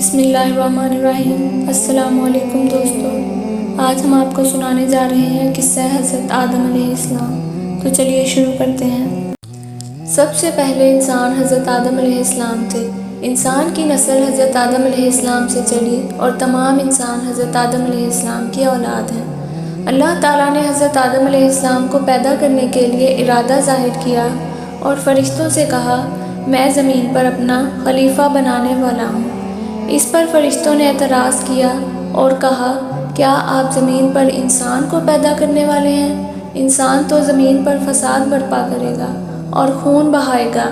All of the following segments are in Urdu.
بسم اللہ الرحمن الرحیم۔ السلام علیکم دوستو، آج ہم آپ کو سنانے جا رہے ہیں قصہ حضرت آدم علیہ السلام۔ تو چلیے شروع کرتے ہیں۔ سب سے پہلے انسان حضرت آدم علیہ السلام تھے۔ انسان کی نسل حضرت آدم علیہ السلام سے چلی اور تمام انسان حضرت آدم علیہ السلام کی اولاد ہیں۔ اللہ تعالیٰ نے حضرت آدم علیہ السلام کو پیدا کرنے کے لیے ارادہ ظاہر کیا اور فرشتوں سے کہا، میں زمین پر اپنا خلیفہ بنانے والا ہوں۔ اس پر فرشتوں نے اعتراض کیا اور کہا، کیا آپ زمین پر انسان کو پیدا کرنے والے ہیں؟ انسان تو زمین پر فساد برپا کرے گا اور خون بہائے گا۔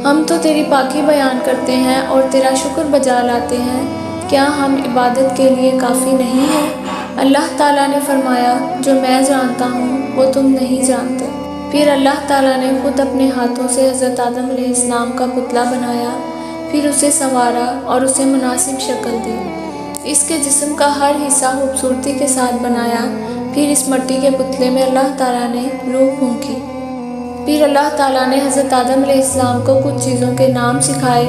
ہم تو تیری پاکی بیان کرتے ہیں اور تیرا شکر بجا لاتے ہیں، کیا ہم عبادت کے لیے کافی نہیں ہیں؟ اللہ تعالیٰ نے فرمایا، جو میں جانتا ہوں وہ تم نہیں جانتے۔ پھر اللہ تعالیٰ نے خود اپنے ہاتھوں سے حضرت آدم علیہ السلام کا پتلا بنایا، پھر اسے سنوارا اور اسے مناسب شکل دی۔ اس کے جسم کا ہر حصہ خوبصورتی کے ساتھ بنایا۔ پھر اس مٹی کے پتلے میں اللہ تعالیٰ نے روح پھونکی۔ پھر اللہ تعالیٰ نے حضرت آدم علیہ السلام کو کچھ چیزوں کے نام سکھائے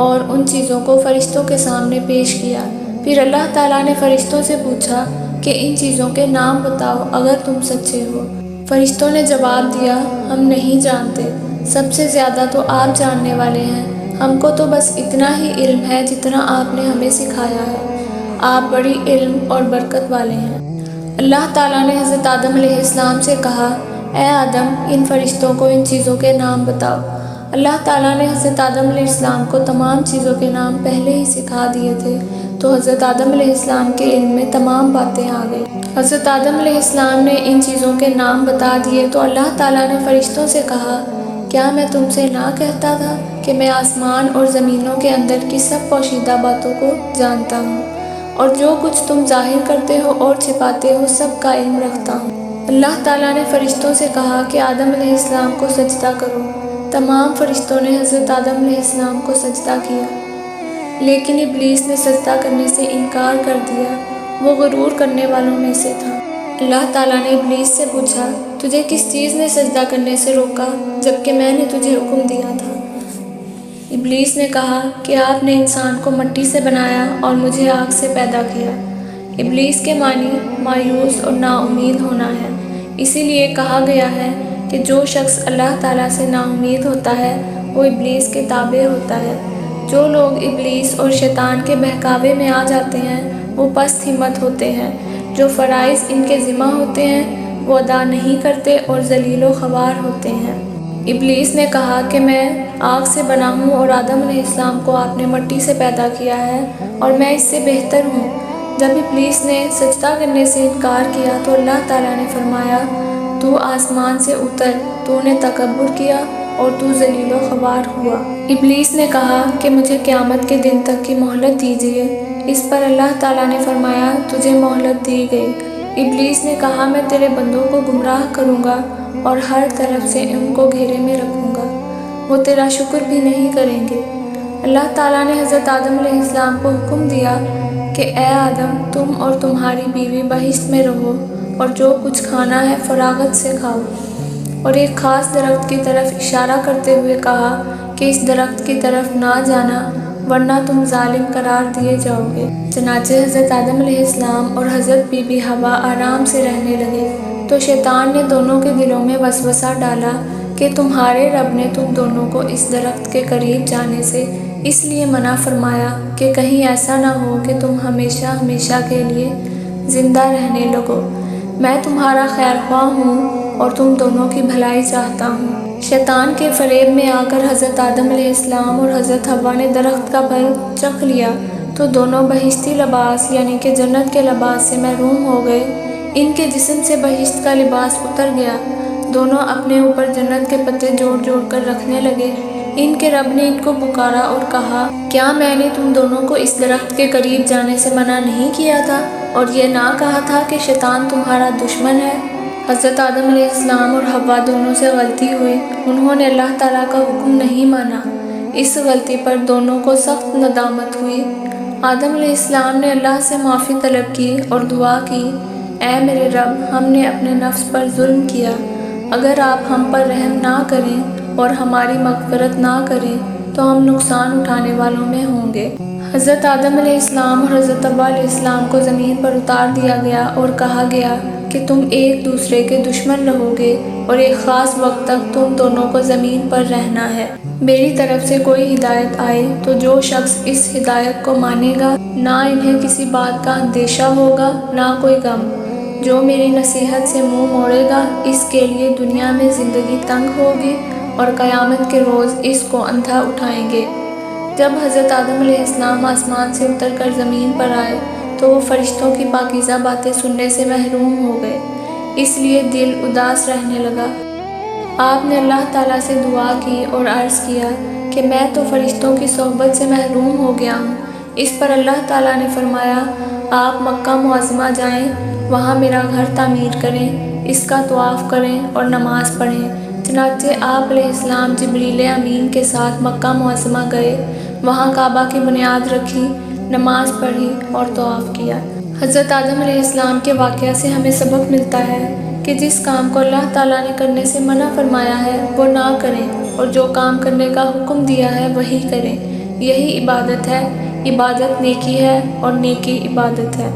اور ان چیزوں کو فرشتوں کے سامنے پیش کیا۔ پھر اللہ تعالیٰ نے فرشتوں سے پوچھا کہ ان چیزوں کے نام بتاؤ اگر تم سچے ہو۔ فرشتوں نے جواب دیا، ہم نہیں جانتے، سب سے زیادہ تو آپ جاننے والے ہیں، ہم کو تو بس اتنا ہی علم ہے جتنا آپ نے ہمیں سکھایا ہے، آپ بڑی علم اور برکت والے ہیں۔ اللہ تعالیٰ نے حضرت آدم علیہ السلام سے کہا، اے آدم، ان فرشتوں کو ان چیزوں کے نام بتاؤ۔ اللہ تعالیٰ نے حضرت آدم علیہ السلام کو تمام چیزوں کے نام پہلے ہی سکھا دیے تھے، تو حضرت آدم علیہ السلام کے علم میں تمام باتیں آ گئی۔ حضرت آدم علیہ السلام نے ان چیزوں کے نام بتا دیے تو اللہ تعالیٰ نے فرشتوں سے کہا، کیا میں تم سے نہ کہتا تھا کہ میں آسمان اور زمینوں کے اندر کی سب پوشیدہ باتوں کو جانتا ہوں، اور جو کچھ تم ظاہر کرتے ہو اور چھپاتے ہو سب کا علم رکھتا ہوں۔ اللہ تعالیٰ نے فرشتوں سے کہا کہ آدم علیہ السلام کو سجدہ کرو۔ تمام فرشتوں نے حضرت آدم علیہ السلام کو سجدہ کیا، لیکن ابلیس نے سجدہ کرنے سے انکار کر دیا، وہ غرور کرنے والوں میں سے تھا۔ اللہ تعالیٰ نے ابلیس سے پوچھا، تجھے کس چیز نے سجدہ کرنے سے روکا جبکہ میں نے تجھے حکم دیا تھا؟ ابلیس نے کہا کہ آپ نے انسان کو مٹی سے بنایا اور مجھے آگ سے پیدا کیا۔ ابلیس کے معنی مایوس اور نا امید ہونا ہے، اسی لیے کہا گیا ہے کہ جو شخص اللہ تعالیٰ سے نا امید ہوتا ہے وہ ابلیس کے تابع ہوتا ہے۔ جو لوگ ابلیس اور شیطان کے بہکاوے میں آ جاتے ہیں وہ پست ہمت ہوتے ہیں، جو فرائض ان کے ذمہ ہوتے ہیں وہ ادا نہیں کرتے اور ذلیل و خوار ہوتے ہیں۔ ابلیس نے کہا کہ میں آگ سے بنا ہوں اور آدم علیہ السلام کو آپ نے مٹی سے پیدا کیا ہے اور میں اس سے بہتر ہوں۔ جب ابلیس نے سجدہ کرنے سے انکار کیا تو اللہ تعالیٰ نے فرمایا، تو آسمان سے اتر، تو نے تکبر کیا اور تو ذلیل و خوار ہوا۔ ابلیس نے کہا کہ مجھے قیامت کے دن تک کی مہلت دیجیے۔ اس پر اللہ تعالیٰ نے فرمایا، تجھے مہلت دی گئی۔ ابلیس نے کہا، میں تیرے بندوں کو گمراہ کروں گا اور ہر طرف سے ان کو گھیرے میں رکھوں گا، وہ تیرا شکر بھی نہیں کریں گے۔ اللہ تعالیٰ نے حضرت آدم علیہ السلام کو حکم دیا کہ اے آدم، تم اور تمہاری بیوی بہشت میں رہو اور جو کچھ کھانا ہے فراغت سے کھاؤ، اور ایک خاص درخت کی طرف اشارہ کرتے ہوئے کہا کہ اس درخت کی طرف نہ جانا ورنہ تم ظالم قرار دیے جاؤ گے۔ چنانچہ حضرت آدم علیہ السلام اور حضرت بی بی حوا آرام سے رہنے لگے، تو شیطان نے دونوں کے دلوں میں وسوسہ ڈالا کہ تمہارے رب نے تم دونوں کو اس درخت کے قریب جانے سے اس لیے منع فرمایا کہ کہیں ایسا نہ ہو کہ تم ہمیشہ ہمیشہ کے لیے زندہ رہنے لگو۔ میں تمہارا خیر خواہ ہوں اور تم دونوں کی بھلائی چاہتا ہوں۔ شیطان کے فریب میں آ کر حضرت آدم علیہ السلام اور حضرت حوا نے درخت کا پھل چکھ لیا تو دونوں بہشتی لباس یعنی کہ جنت کے لباس سے محروم ہو گئے۔ ان کے جسم سے بہشت کا لباس اتر گیا۔ دونوں اپنے اوپر جنت کے پتے جوڑ جوڑ کر رکھنے لگے۔ ان کے رب نے ان کو پکارا اور کہا، کیا میں نے تم دونوں کو اس درخت کے قریب جانے سے منع نہیں کیا تھا اور یہ نہ کہا تھا کہ شیطان تمہارا دشمن ہے؟ حضرت آدم علیہ السلام اور حوا دونوں سے غلطی ہوئی، انہوں نے اللہ تعالیٰ کا حکم نہیں مانا۔ اس غلطی پر دونوں کو سخت ندامت ہوئی۔ آدم علیہ السلام نے اللہ سے معافی طلب کی اور دعا کی، اے میرے رب، ہم نے اپنے نفس پر ظلم کیا، اگر آپ ہم پر رحم نہ کریں اور ہماری مغفرت نہ کریں تو ہم نقصان اٹھانے والوں میں ہوں گے۔ حضرت آدم علیہ السلام اور حضرت حوا علیہ السلام کو زمین پر اتار دیا گیا اور کہا گیا کہ تم ایک دوسرے کے دشمن رہو گے اور ایک خاص وقت تک تم دونوں کو زمین پر رہنا ہے۔ میری طرف سے کوئی ہدایت آئے تو جو شخص اس ہدایت کو مانے گا نہ انہیں کسی بات کا اندیشہ ہوگا نہ کوئی غم۔ جو میری نصیحت سے منہ موڑے گا اس کے لیے دنیا میں زندگی تنگ ہوگی اور قیامت کے روز اس کو اندھا اٹھائیں گے۔ جب حضرت آدم علیہ السلام آسمان سے اتر کر زمین پر آئے تو وہ فرشتوں کی پاکیزہ باتیں سننے سے محروم ہو گئے، اس لیے دل اداس رہنے لگا۔ آپ نے اللہ تعالیٰ سے دعا کی اور عرض کیا کہ میں تو فرشتوں کی صحبت سے محروم ہو گیا ہوں۔ اس پر اللہ تعالیٰ نے فرمایا آپ مکہ معظمہ جائیں، وہاں میرا گھر تعمیر کریں، اس کا طواف کریں اور نماز پڑھیں۔ چنانچہ آپ علیہ السلام جبریل امین کے ساتھ مکہ معظمہ گئے، وہاں کعبہ کی بنیاد رکھی، نماز پڑھی اور طواف کیا۔ حضرت آدم علیہ السلام کے واقعہ سے ہمیں سبق ملتا ہے کہ جس کام کو اللہ تعالیٰ نے کرنے سے منع فرمایا ہے وہ نہ کریں اور جو کام کرنے کا حکم دیا ہے وہی کریں۔ یہی عبادت ہے، عبادت نیکی ہے اور نیکی عبادت ہے۔